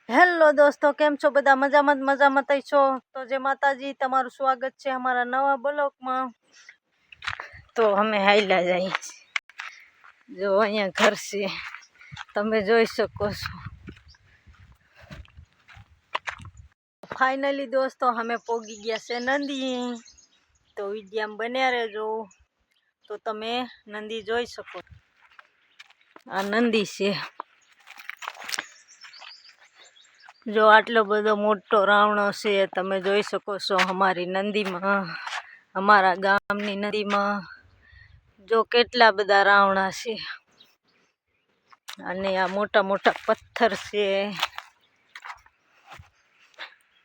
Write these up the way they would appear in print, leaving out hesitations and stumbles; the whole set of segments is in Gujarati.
હેલો દોસ્તો, કેમ છો બધા? મજામાં થઈ છો? તો જય માતાજી, તમારું સ્વાગત છે અમારા નવા બ્લોગમાં. તો અમે હાઈલા જઈએ છીએ. જો અહીંયા ઘર છે, તમે જોઈ શકો છો. ફાઇનલી દોસ્તો અમે પોગી ગયા છે નંદી. તો વિડીયામાં બન્યા રહેજો તો તમે નંદી જોઈ શકો. આ નંદી છે. જો આટલો બધો મોટો રાવણો છે, તમે જોઈ શકો છો. અમારી નંદીમાં, અમારા ગામની નદીમાં જો કેટલા બધા રાવણા છે. અને આ મોટા મોટા પથ્થર છે.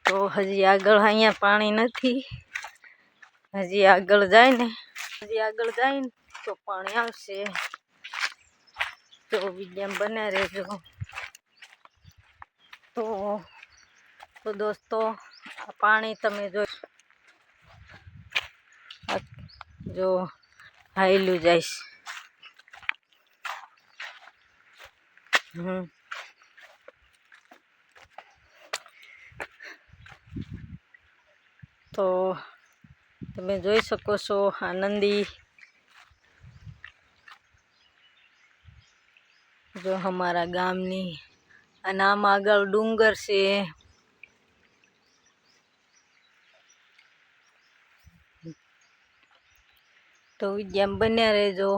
તો હજી આગળ અહીંયા પાણી નથી. હજી આગળ જાય ને તો પાણી આવશે. તો વિડીયો બન્યા રહેજો. તો દોસ્તો, આ પાણી તમે જો હાઈલું જઈશ. તો તમે જોઈ શકો છો આ નંદી. જો અમારા ગામની, અને આમ આગળ ડુંગર છે. તો વિડીયો બન્યા રહેજો.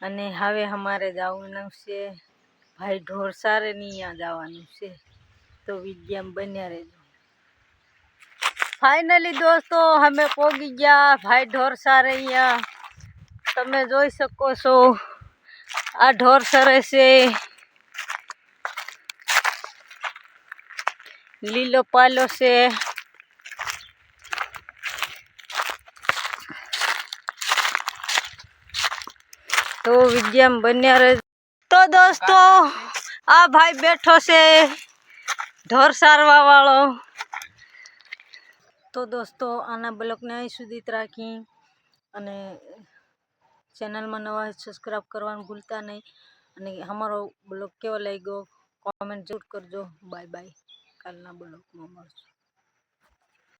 અને હવે અમારે જવાનું છે ભાઈ ઢોરસારે ની અહીંયા જવાનું છે. તો વિડીયો બન્યા રહેજો. ફાઇનલી દોસ્તો અમે પોગી ગયા ભાઈ ઢોરસારે અહીંયા. તમે જોઈ શકો છો આ ઢોરસરે છે. લીલો પાલો છે. તો વિડીયો બન્યા રહેજો. તો દોસ્તો આ ભાઈ બેઠો છે ઢોર સારવા વાળો. તો દોસ્તો આના બ્લોગને અહીં સુધી જ રાખી. અને ચેનલમાં નવા સબસ્ક્રાઈબ કરવાનું ભૂલતા નહીં. અને અમારો બ્લોગ કેવો લાગ્યો કોમેન્ટ જરૂર કરજો. Bye bye. કાલના બ્લોગમાં મળશું.